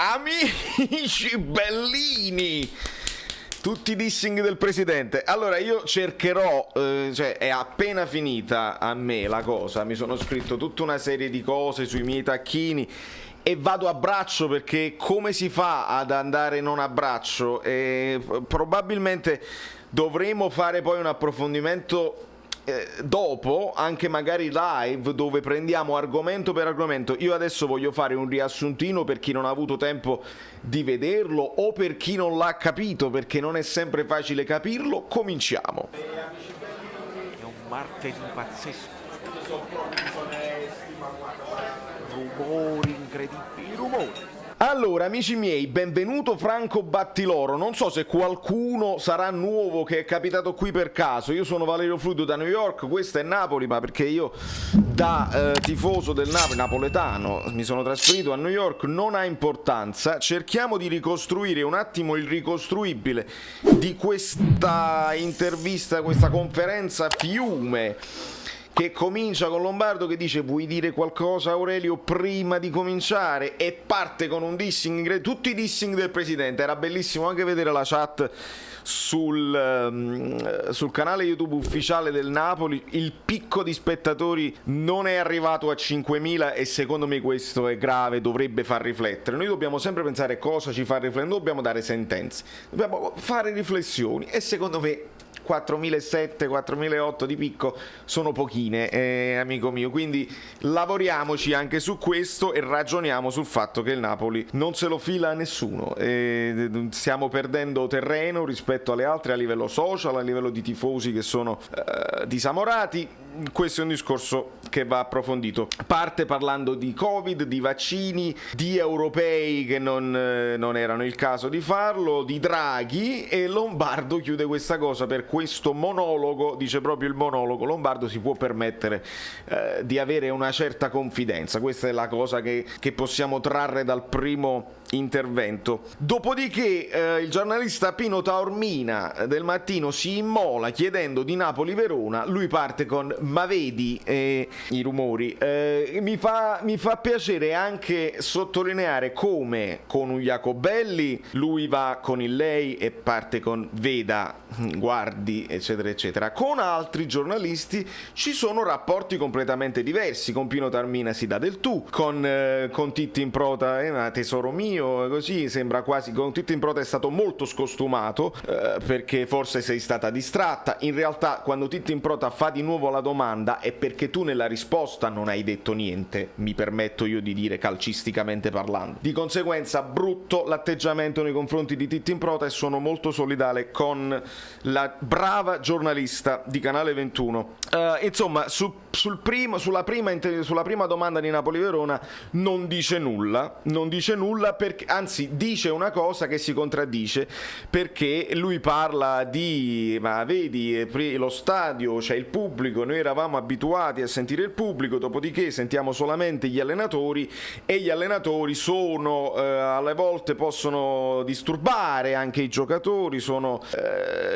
Amici bellini, tutti i dissing del presidente. Allora io cercherò, cioè è appena finita a me la cosa, mi sono scritto tutta una serie di cose sui miei tacchini e vado a braccio, perché come si fa ad andare non a braccio? Probabilmente dovremo fare poi un approfondimento dopo, anche magari live, dove prendiamo argomento per argomento. Io adesso voglio fare un riassuntino per chi non ha avuto tempo di vederlo o per chi non l'ha capito, perché non è sempre facile capirlo. Cominciamo. È un martedì pazzesco. Rumori incredibili, rumori. Allora, amici miei, benvenuto Franco Battiloro. Non so se qualcuno sarà nuovo che è capitato qui per caso. Io sono Valerio Fluido da New York, questa è Napoli, ma perché io da tifoso del Napoli, napoletano, mi sono trasferito a New York, non ha importanza. Cerchiamo di ricostruire un attimo il ricostruibile di questa intervista, questa conferenza fiume, che comincia con Lombardo che dice: vuoi dire qualcosa Aurelio prima di cominciare? E parte con un dissing, tutti i dissing del presidente. Era bellissimo anche vedere la chat sul canale YouTube ufficiale del Napoli. Il picco di spettatori non è arrivato a 5.000 e secondo me questo è grave, dovrebbe far riflettere. Noi dobbiamo sempre pensare cosa ci fa riflettere, non dobbiamo dare sentenze, dobbiamo fare riflessioni, e secondo me 4.700, 4.800 di picco sono pochine, amico mio, quindi lavoriamoci anche su questo e ragioniamo sul fatto che il Napoli non se lo fila a nessuno, stiamo perdendo terreno rispetto alle altre a livello social, a livello di tifosi che sono disamorati. Questo è un discorso che va approfondito. Parte parlando di Covid, di vaccini, di europei che non erano il caso di farlo, di Draghi, e Lombardo chiude questa cosa per questo monologo. Dice proprio il monologo: Lombardo si può permettere di avere una certa confidenza. Questa è la cosa che possiamo trarre dal primo intervento. Dopodiché il giornalista Pino Taormina del Mattino si immola chiedendo di Napoli-Verona. Lui parte con: ma vedi i rumori. Mi fa piacere anche sottolineare come con un Jacobelli lui va con il lei e parte con veda, guardi, eccetera eccetera. Con altri giornalisti ci sono rapporti completamente diversi. Con Pino Taormina si dà del tu, con Titti Improta ma tesoro mio, così sembra quasi. Con Titti Improta è stato molto scostumato perché forse sei stata distratta. In realtà quando Titti Improta fa di nuovo la domanda è perché tu nella risposta non hai detto niente, mi permetto io di dire, calcisticamente parlando. Di conseguenza brutto l'atteggiamento nei confronti di Titti Improta, e sono molto solidale con la brava giornalista di Canale 21. Insomma, sulla prima domanda di Napoli-Verona non dice nulla, perché, anzi dice una cosa che si contraddice, perché lui parla di: ma vedi, lo stadio c'è il pubblico, noi eravamo abituati a sentire il pubblico, dopodiché sentiamo solamente gli allenatori, e gli allenatori sono alle volte possono disturbare anche i giocatori, sono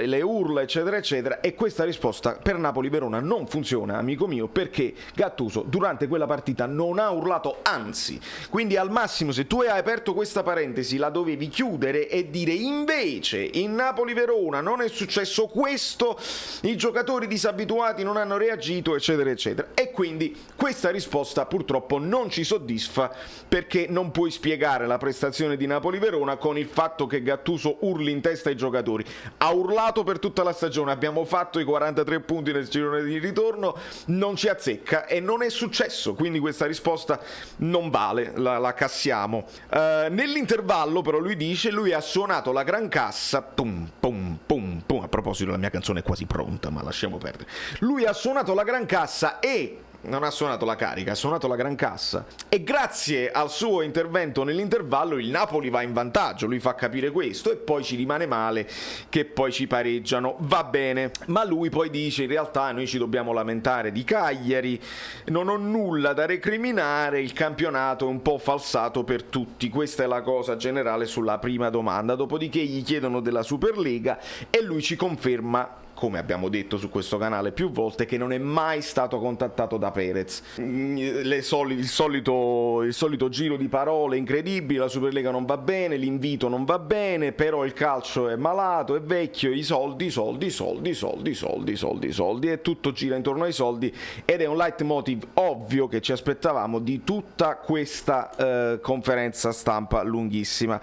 le urla eccetera eccetera. E questa risposta per Napoli-Verona non funziona, amico mio, perché Gattuso durante quella partita non ha urlato, anzi, quindi al massimo, se tu hai aperto questa parentesi, la dovevi chiudere e dire: invece in Napoli-Verona non è successo questo, i giocatori disabituati non hanno reagito eccetera eccetera. E quindi questa risposta purtroppo non ci soddisfa, perché non puoi spiegare la prestazione di Napoli-Verona con il fatto che Gattuso urli in testa ai giocatori. Ha urlato per tutta la stagione, abbiamo fatto i 43 punti nel girone di ritorno, non ci azzecca e non è successo, quindi questa risposta non vale, la cassiamo. Nell'intervallo però lui ha suonato la gran cassa, pum pum pum pum. A proposito, la mia canzone è quasi pronta, ma lasciamo perdere. Lui ha suonato la gran cassa e non ha suonato la carica, ha suonato la gran cassa, e grazie al suo intervento nell'intervallo il Napoli va in vantaggio. Lui fa capire questo e poi ci rimane male che poi ci pareggiano, va bene, ma lui poi dice: in realtà noi ci dobbiamo lamentare di Cagliari, non ho nulla da recriminare, il campionato è un po' falsato per tutti. Questa è la cosa generale sulla prima domanda. Dopodiché gli chiedono della Superlega e lui ci conferma come abbiamo detto su questo canale più volte, che non è mai stato contattato da Perez. Il solito giro di parole incredibili, la Superlega non va bene, l'invito non va bene, però il calcio è malato, è vecchio, i soldi, e tutto gira intorno ai soldi, ed è un leitmotiv ovvio che ci aspettavamo di tutta questa conferenza stampa lunghissima.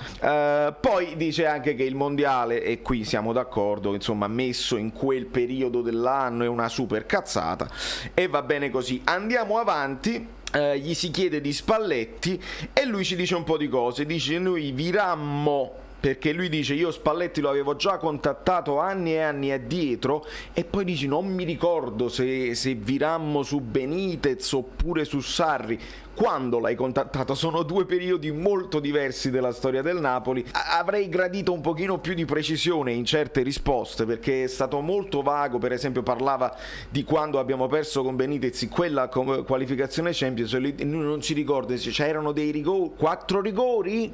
Poi dice anche che il mondiale, e qui siamo d'accordo, insomma, messo in quel periodo dell'anno è una super cazzata, e va bene così. Andiamo avanti. Gli si chiede di Spalletti e lui ci dice un po' di cose, dice: noi virammo, perché lui dice io Spalletti lo avevo già contattato anni e anni addietro, e poi dice non mi ricordo se virammo su Benitez oppure su Sarri. Quando l'hai contattato? Sono due periodi molto diversi della storia del Napoli. Avrei gradito un pochino più di precisione in certe risposte, perché è stato molto vago. Per esempio parlava di quando abbiamo perso con Benitez quella qualificazione Champions, e lui non si ricorda se c'erano dei rigori, 4 rigori,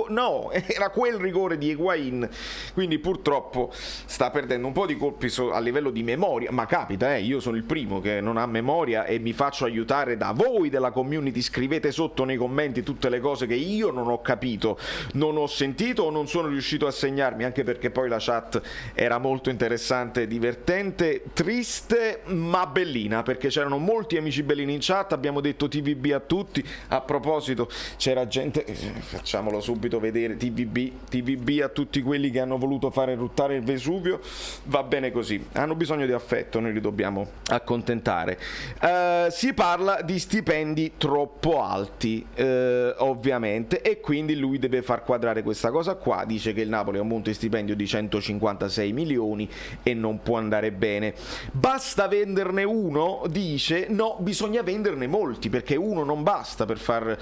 no, era quel rigore di Higuain. Quindi purtroppo sta perdendo un po' di colpi a livello di memoria, ma capita, io sono il primo che non ha memoria e mi faccio aiutare da voi della community. Scrivete sotto nei commenti tutte le cose che io non ho capito, non ho sentito o non sono riuscito a segnarmi, anche perché poi la chat era molto interessante, divertente, triste ma bellina, perché c'erano molti amici bellini in chat. Abbiamo detto TVB a tutti. A proposito, c'era gente, facciamolo subito vedere, TVB a tutti quelli che hanno voluto fare ruttare il Vesuvio. Va bene così, hanno bisogno di affetto, noi li dobbiamo accontentare. Si parla di stipendi troppo alti, ovviamente, e quindi lui deve far quadrare questa cosa qua. Dice che il Napoli ha un monte stipendio di 156 milioni e non può andare bene. Basta venderne uno? Dice no, bisogna venderne molti, perché uno non basta per far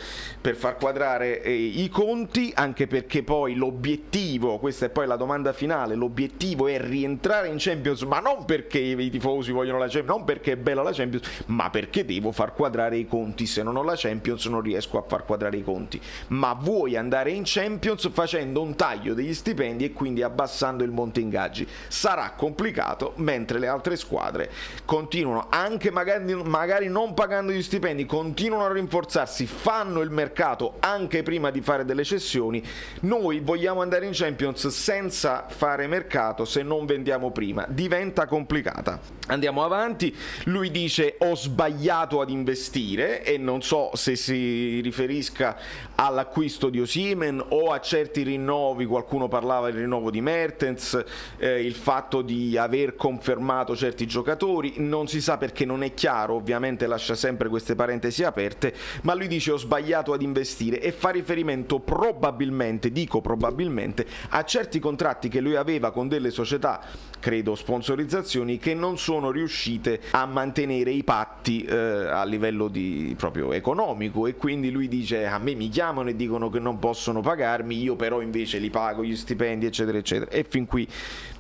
quadrare i conti, anche perché poi l'obiettivo, questa è poi la domanda finale, l'obiettivo è rientrare in Champions, ma non perché i tifosi vogliono la Champions, non perché è bella la Champions, ma perché devo far quadrare i conti. Se non ho la Champions non riesco a far quadrare i conti. Ma vuoi andare in Champions facendo un taglio degli stipendi e quindi abbassando il monte ingaggi? Sarà complicato, mentre le altre squadre continuano, anche magari non pagando gli stipendi, continuano a rinforzarsi, fanno il mercato anche prima di fare delle cessioni. Noi vogliamo andare in Champions senza fare mercato, se non vendiamo prima diventa complicata. Andiamo avanti. Lui dice ho sbagliato ad investire, e non so se si riferisca all'acquisto di Osimhen o a certi rinnovi. Qualcuno parlava del rinnovo di Mertens, il fatto di aver confermato certi giocatori, non si sa perché, non è chiaro, ovviamente lascia sempre queste parentesi aperte, ma lui dice ho sbagliato ad investire e fa riferimento probabilmente, dico probabilmente, a certi contratti che lui aveva con delle società, credo sponsorizzazioni, che non sono riuscite a mantenere i patti a livello di proprio economico, e quindi lui dice a me mi chiamano e dicono che non possono pagarmi, io però invece li pago gli stipendi, eccetera eccetera. E fin qui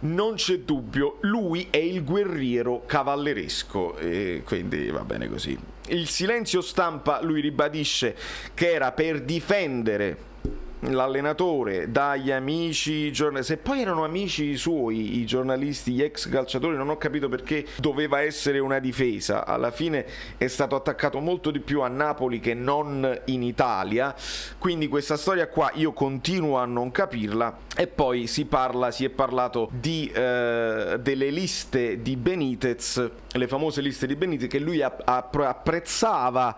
non c'è dubbio, lui è il guerriero cavalleresco, e quindi va bene così. Il silenzio stampa, lui ribadisce che era per difendere l'allenatore dagli amici se poi erano amici suoi i giornalisti, gli ex calciatori, non ho capito perché doveva essere una difesa. Alla fine è stato attaccato molto di più a Napoli che non in Italia, quindi questa storia qua io continuo a non capirla. E poi si è parlato di delle liste di Benitez, le famose liste di Benitez, che lui apprezzava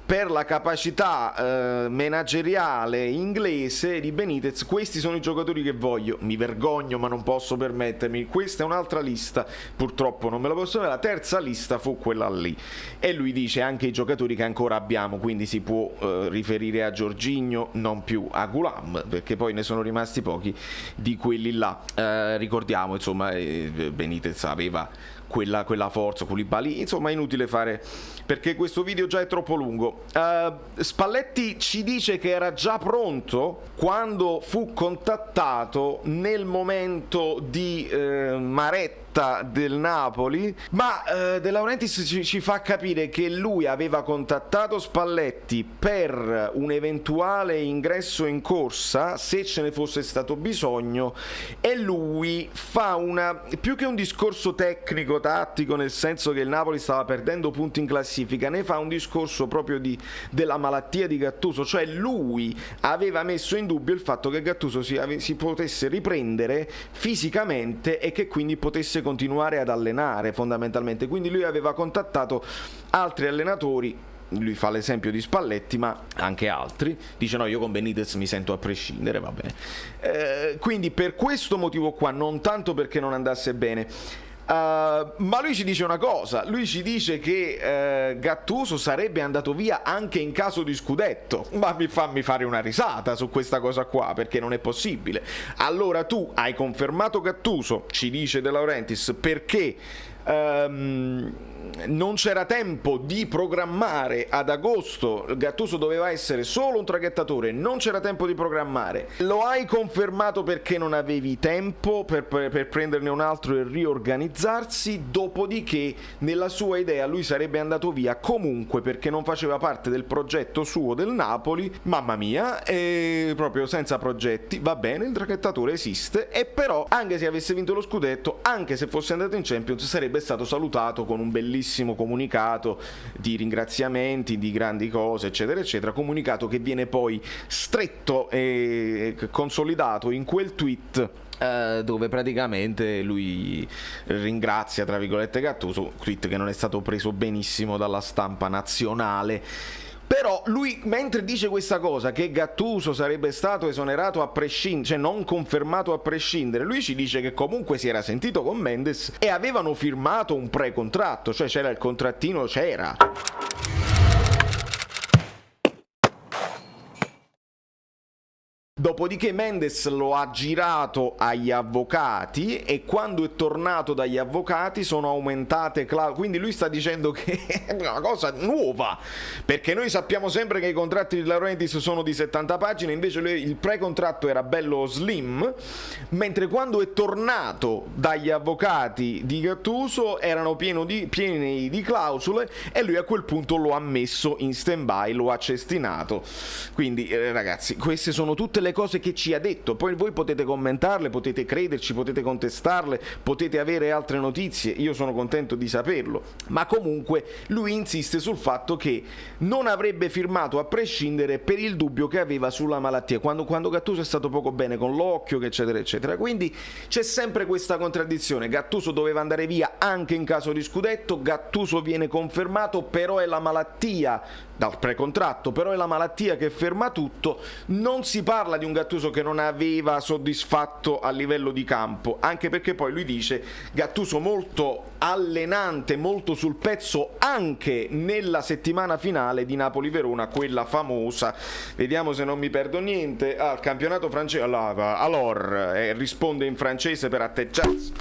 per la capacità manageriale inglese di Benitez. Questi sono i giocatori che voglio. Mi vergogno ma non posso permettermi. Questa è un'altra lista, purtroppo non me la posso avere. La terza lista fu quella lì, e lui dice anche i giocatori che ancora abbiamo, quindi si può riferire a Jorginho, non più a Gulam, perché poi ne sono rimasti pochi di quelli là. Ricordiamo insomma, Benitez aveva quella forza, Koulibaly, insomma è inutile fare, perché questo video già è troppo lungo. Spalletti ci dice che era già pronto quando fu contattato nel momento di Maretta giornalista del Napoli, ma De Laurentiis ci fa capire che lui aveva contattato Spalletti per un eventuale ingresso in corsa, se ce ne fosse stato bisogno, e lui fa più che un discorso tecnico, tattico, nel senso che il Napoli stava perdendo punti in classifica, ne fa un discorso proprio della malattia di Gattuso, cioè lui aveva messo in dubbio il fatto che Gattuso si potesse riprendere fisicamente e che quindi potesse continuare ad allenare fondamentalmente, quindi lui aveva contattato altri allenatori. Lui fa l'esempio di Spalletti, ma anche altri. Dice no, io con Benitez mi sento a prescindere, va bene. Quindi per questo motivo qua, non tanto perché non andasse bene, ma lui ci dice una cosa, lui ci dice che Gattuso sarebbe andato via anche in caso di scudetto, ma fammi fare una risata su questa cosa qua, perché non è possibile. Allora tu hai confermato Gattuso, ci dice De Laurentiis, perché non c'era tempo di programmare ad agosto, Gattuso doveva essere solo un traghettatore, non c'era tempo di programmare, lo hai confermato perché non avevi tempo per prenderne un altro e riorganizzarsi, dopodiché nella sua idea lui sarebbe andato via comunque perché non faceva parte del progetto suo del Napoli, mamma mia, e proprio senza progetti, va bene, il traghettatore esiste, e però anche se avesse vinto lo scudetto, anche se fosse andato in Champions, sarebbe stato salutato con un bellissimo comunicato di ringraziamenti, di grandi cose, eccetera eccetera, comunicato che viene poi stretto e consolidato in quel tweet dove praticamente lui ringrazia tra virgolette Gattuso, un tweet che non è stato preso benissimo dalla stampa nazionale. Però lui, mentre dice questa cosa, che Gattuso sarebbe stato esonerato a prescindere, cioè non confermato a prescindere, lui ci dice che comunque si era sentito con Mendes e avevano firmato un pre-contratto, cioè c'era il contrattino, c'era. Dopodiché Mendes lo ha girato agli avvocati e quando è tornato dagli avvocati sono aumentate quindi lui sta dicendo che è una cosa nuova, perché noi sappiamo sempre che i contratti di Laurentiis sono di 70 pagine, invece il pre-contratto era bello slim, mentre quando è tornato dagli avvocati di Gattuso erano pieni di clausole e lui a quel punto lo ha messo in stand-by, lo ha cestinato. Quindi ragazzi, queste sono tutte le cose che ci ha detto, poi voi potete commentarle, potete crederci, potete contestarle, potete avere altre notizie, io sono contento di saperlo, ma comunque lui insiste sul fatto che non avrebbe firmato a prescindere per il dubbio che aveva sulla malattia, quando Gattuso è stato poco bene con l'occhio, eccetera eccetera. Quindi c'è sempre questa contraddizione, Gattuso doveva andare via anche in caso di scudetto, Gattuso viene confermato, però è la malattia dal precontratto, però è la malattia che ferma tutto. Non si parla di un Gattuso che non aveva soddisfatto a livello di campo, anche perché poi lui dice Gattuso molto allenante, molto sul pezzo anche nella settimana finale di Napoli-Verona, quella famosa, vediamo se non mi perdo niente, al campionato francese, allora risponde in francese per atteggiarsi.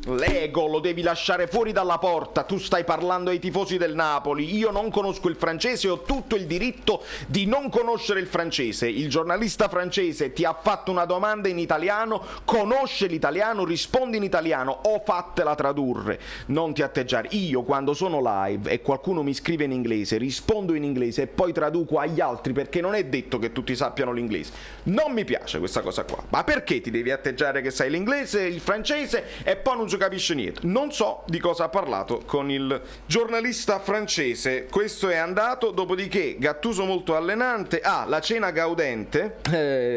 L'ego lo devi lasciare fuori dalla porta, tu stai parlando ai tifosi del Napoli, io non conosco il francese, ho tutto il diritto di non conoscere il francese, il giornalista francese ti ha fatto una domanda in italiano, conosce l'italiano, rispondi in italiano o fatela tradurre, non ti atteggiare. Io quando sono live e qualcuno mi scrive in inglese, rispondo in inglese e poi traduco agli altri, perché non è detto che tutti sappiano l'inglese, non mi piace questa cosa qua. Ma perché ti devi atteggiare che sai l'inglese, il francese e poi non capisce niente? Non so di cosa ha parlato con il giornalista francese. Questo è andato, dopodiché Gattuso molto allenante, la cena gaudente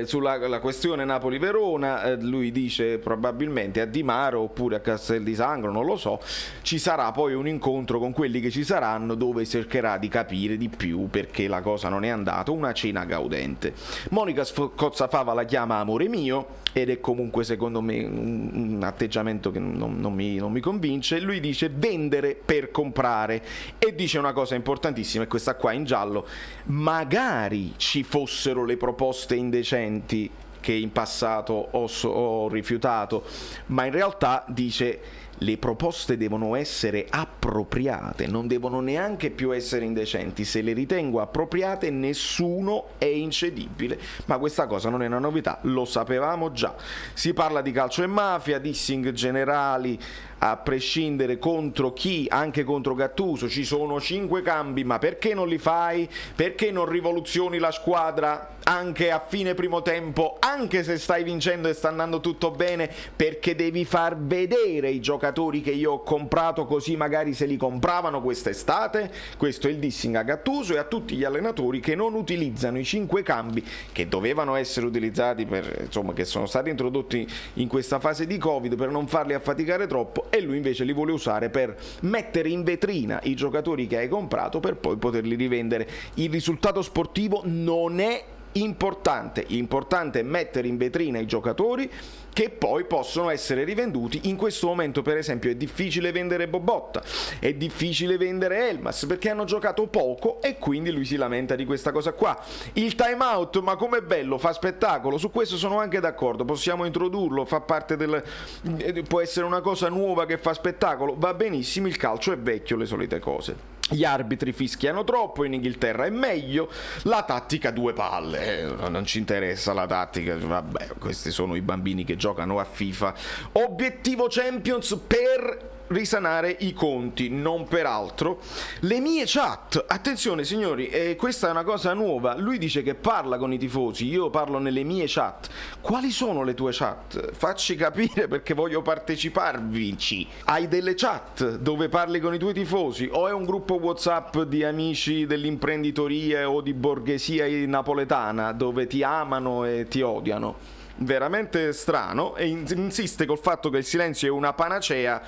sulla la questione Napoli-Verona, lui dice probabilmente a Di Maro oppure a Castel di Sangro, non lo so, ci sarà poi un incontro con quelli che ci saranno dove cercherà di capire di più perché la cosa non è andata, una cena gaudente. Monica Cozzafava la chiama amore mio ed è comunque secondo me un atteggiamento che non mi convince. Lui dice vendere per comprare e dice una cosa importantissima, e questa qua in giallo: magari ci fossero le proposte indecenti che in passato ho rifiutato, ma in realtà dice le proposte devono essere appropriate, non devono neanche più essere indecenti. Se le ritengo appropriate, nessuno è incedibile. Ma questa cosa non è una novità, lo sapevamo già. Si parla di calcio e mafia, dissing generali a prescindere contro chi, anche contro Gattuso. Ci sono 5 cambi, ma perché non li fai? Perché non rivoluzioni la squadra anche a fine primo tempo, anche se stai vincendo e sta andando tutto bene? Perché devi far vedere i giocatori che io ho comprato, così magari se li compravano quest'estate. Questo è il dissing a Gattuso e a tutti gli allenatori che non utilizzano i 5 cambi che dovevano essere utilizzati che sono stati introdotti in questa fase di Covid per non farli affaticare troppo, e lui invece li vuole usare per mettere in vetrina i giocatori che hai comprato per poi poterli rivendere. Il risultato sportivo non è importante, l'importante è mettere in vetrina i giocatori che poi possono essere rivenduti. In questo momento, per esempio, è difficile vendere Bobotta, è difficile vendere Elmas perché hanno giocato poco e quindi lui si lamenta di questa cosa qua. Il time out, ma com'è bello, fa spettacolo, su questo sono anche d'accordo, possiamo introdurlo, fa parte può essere una cosa nuova che fa spettacolo, va benissimo. Il calcio è vecchio, le solite cose. Gli arbitri fischiano troppo, in Inghilterra è meglio, la tattica 2 palle, non ci interessa la tattica, vabbè, questi sono i bambini che giocano a FIFA. Obiettivo Champions per risanare i conti, non per altro. Le mie chat, attenzione signori, questa è una cosa nuova, lui dice che parla con i tifosi, io parlo nelle mie chat. Quali sono le tue chat? Facci capire, perché voglio parteciparvici. Hai delle chat dove parli con i tuoi tifosi, o è un gruppo WhatsApp di amici dell'imprenditoria o di borghesia napoletana dove ti amano e ti odiano? Veramente strano. E insiste col fatto che il silenzio è una panacea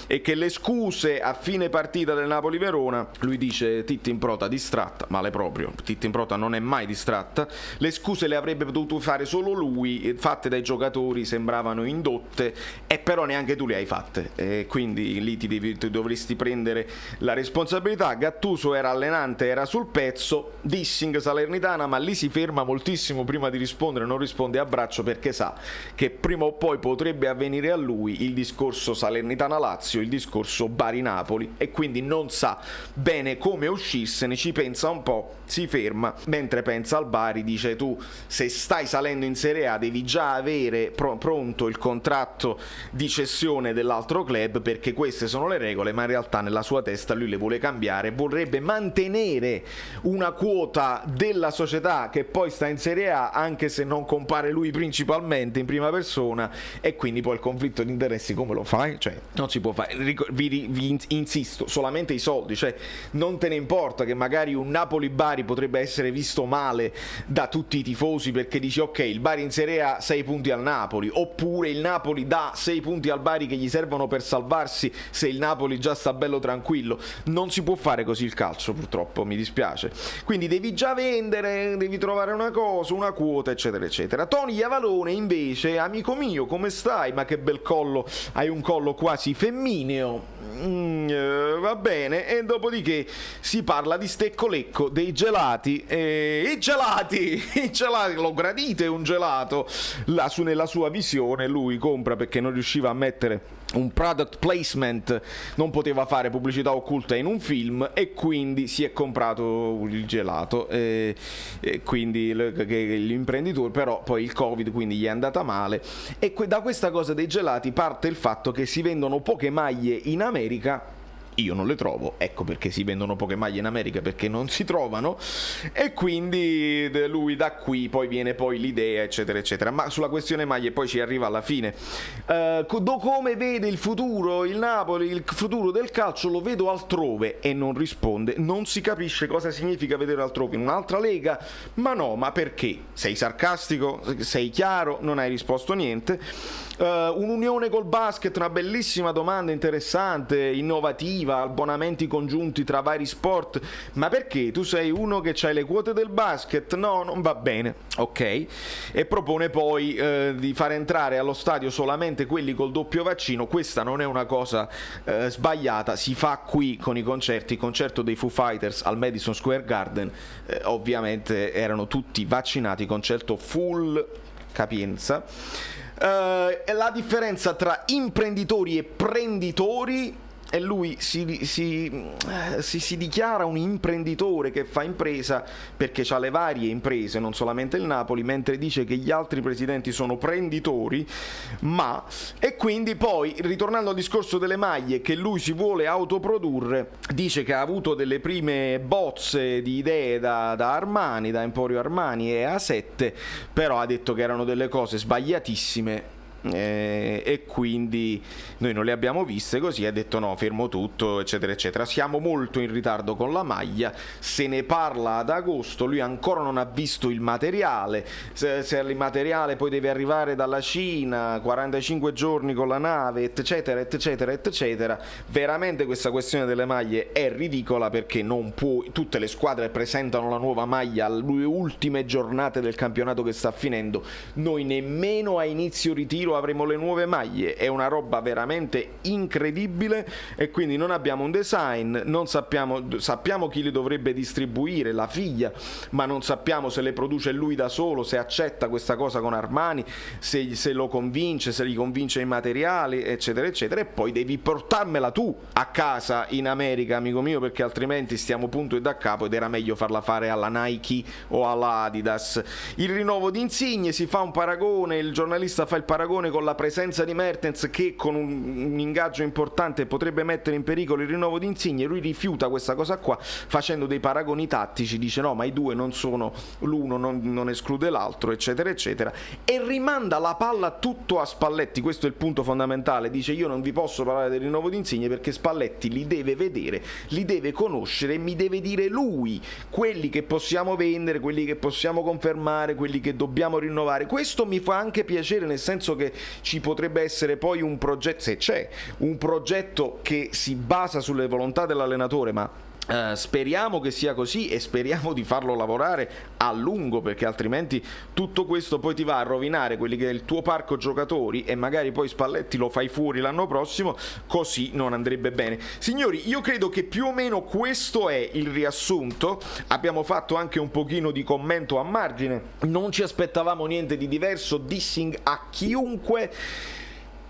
e che le scuse a fine partita del Napoli-Verona, lui dice Titti in Prota distratta, male proprio, Titti in Prota non è mai distratta, le scuse le avrebbe potuto fare solo lui, fatte dai giocatori sembravano indotte, e però neanche tu le hai fatte, e quindi lì tu dovresti prendere la responsabilità. Gattuso era allenante, era sul pezzo, dissing Salernitana, ma lì si ferma moltissimo prima di rispondere, non risponde a braccio perché sa che prima o poi potrebbe avvenire a lui il discorso Salernitana-Lazio, il discorso Bari-Napoli, e quindi non sa bene come uscirsene, ci pensa un po', si ferma, mentre pensa al Bari dice tu se stai salendo in Serie A devi già avere pronto il contratto di cessione dell'altro club, perché queste sono le regole, ma in realtà nella sua testa lui le vuole cambiare, vorrebbe mantenere una quota della società che poi sta in Serie A anche se non compare lui principalmente in prima persona, e quindi poi il conflitto di interessi come lo fai? Cioè non si può fare, vi insisto, solamente i soldi, cioè non te ne importa che magari un Napoli-Bari potrebbe essere visto male da tutti i tifosi perché dici ok, il Bari in Serie A 6 punti al Napoli, oppure il Napoli dà 6 punti al Bari che gli servono per salvarsi se il Napoli già sta bello tranquillo. Non si può fare così il calcio, purtroppo, mi dispiace. Quindi devi già vendere, devi trovare una cosa, una quota, eccetera eccetera. Tony Iavalone invece, amico mio, come stai? Ma che bel collo, hai un collo quasi femmineo. Va bene. E dopodiché si parla di Steccolecco, dei gelati, i gelati, lo gradite un gelato? Nella sua visione lui compra perché non riusciva a mettere un product placement, non poteva fare pubblicità occulta in un film, e quindi si è comprato il gelato, e quindi l'imprenditore, però poi il Covid quindi gli è andata male, e da questa cosa dei gelati parte il fatto che si vendono poche maglie in America. Io non le trovo, ecco perché si vendono poche maglie in America, perché non si trovano, e quindi lui da qui poi viene poi l'idea, eccetera eccetera. Ma sulla questione maglie poi ci arriva alla fine. Come vede il futuro il Napoli, il futuro del calcio? Lo vedo altrove, e non risponde. Non si capisce cosa significa vedere altrove, in un'altra lega? Ma no, ma perché? Sei sarcastico? Sei chiaro? Non hai risposto niente. Un'unione col basket, una bellissima domanda, interessante, innovativa, abbonamenti congiunti tra vari sport, ma perché? Tu sei uno che c'hai le quote del basket? No, non va bene, ok. E propone poi di far entrare allo stadio solamente quelli col doppio vaccino. Questa non è una cosa sbagliata, si fa qui con i concerti. Il concerto dei Foo Fighters al Madison Square Garden, ovviamente erano tutti vaccinati, concerto full capienza. La differenza tra imprenditori e prenditori, e lui si dichiara un imprenditore che fa impresa perché ha le varie imprese, non solamente il Napoli, mentre dice che gli altri presidenti sono prenditori. E quindi poi, ritornando al discorso delle maglie che lui si vuole autoprodurre, dice che ha avuto delle prime bozze di idee da Armani, da Emporio Armani e A7, però ha detto che erano delle cose sbagliatissime. E quindi noi non le abbiamo viste, così ha detto no, fermo tutto, eccetera eccetera. Siamo molto in ritardo con la maglia, se ne parla ad agosto, lui ancora non ha visto il materiale, se il materiale poi deve arrivare dalla Cina, 45 giorni con la nave, eccetera eccetera eccetera. Veramente questa questione delle maglie è ridicola, perché non può, tutte le squadre presentano la nuova maglia alle ultime giornate del campionato che sta finendo, noi nemmeno a inizio ritiro avremo le nuove maglie. È una roba veramente incredibile, e quindi non abbiamo un design, non sappiamo chi le dovrebbe distribuire, la figlia, ma non sappiamo se le produce lui da solo, se accetta questa cosa con Armani, se lo convince, se gli convince i materiali, eccetera eccetera. E poi devi portarmela tu a casa in America, amico mio, perché altrimenti stiamo punto e da capo, ed era meglio farla fare alla Nike o alla Adidas. Il rinnovo di Insigne, si fa un paragone, il giornalista fa il paragone con la presenza di Mertens, che con un ingaggio importante potrebbe mettere in pericolo il rinnovo di Insigne. Lui rifiuta questa cosa qua facendo dei paragoni tattici, dice no, ma i due non sono, l'uno non esclude l'altro, eccetera eccetera, e rimanda la palla tutto a Spalletti. Questo è il punto fondamentale. Dice io non vi posso parlare del rinnovo di Insigne perché Spalletti li deve vedere, li deve conoscere e mi deve dire lui quelli che possiamo vendere, quelli che possiamo confermare, quelli che dobbiamo rinnovare. Questo mi fa anche piacere, nel senso che ci potrebbe essere poi un progetto, se c'è un progetto che si basa sulle volontà dell'allenatore, ma speriamo che sia così e speriamo di farlo lavorare a lungo, perché altrimenti tutto questo poi ti va a rovinare quelli che è il tuo parco giocatori, e magari poi Spalletti lo fai fuori l'anno prossimo, così non andrebbe bene. Signori, io credo che più o meno questo è il riassunto. Abbiamo fatto anche un pochino di commento a margine, non ci aspettavamo niente di diverso, dissing a chiunque.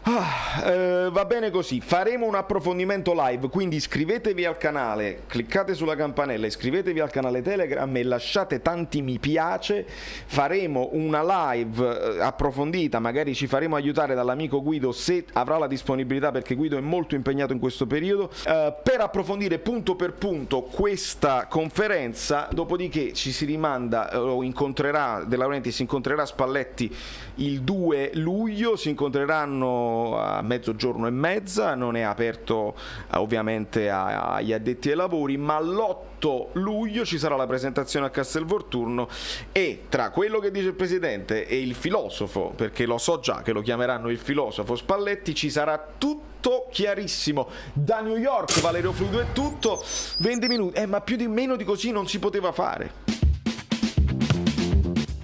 Va bene così, faremo un approfondimento live, quindi iscrivetevi al canale, cliccate sulla campanella, iscrivetevi al canale Telegram e lasciate tanti mi piace. Faremo una live approfondita, magari ci faremo aiutare dall'amico Guido se avrà la disponibilità, perché Guido è molto impegnato in questo periodo, per approfondire punto per punto questa conferenza. Dopodiché ci si rimanda, o incontrerà De Laurentiis, incontrerà Spalletti il 2 luglio, si incontreranno a mezzogiorno e mezza, non è aperto ovviamente agli addetti ai lavori, ma l'8 luglio ci sarà la presentazione a Castelvolturno, e tra quello che dice il presidente e il filosofo, perché lo so già che lo chiameranno il filosofo Spalletti, ci sarà tutto chiarissimo. Da New York, Valerio Fluido è tutto, 20 minuti, ma meno di così non si poteva fare.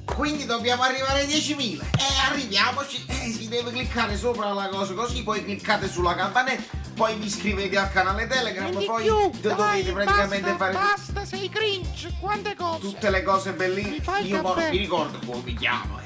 Quindi dobbiamo arrivare ai 10.000. Arriviamoci. Si deve cliccare sopra la cosa così, poi cliccate sulla campanella, poi vi iscrivete al canale Telegram, poi dovete praticamente fare. Basta, sei cringe, quante cose. Tutte le cose bellissime. Io mi ricordo come mi chiamo.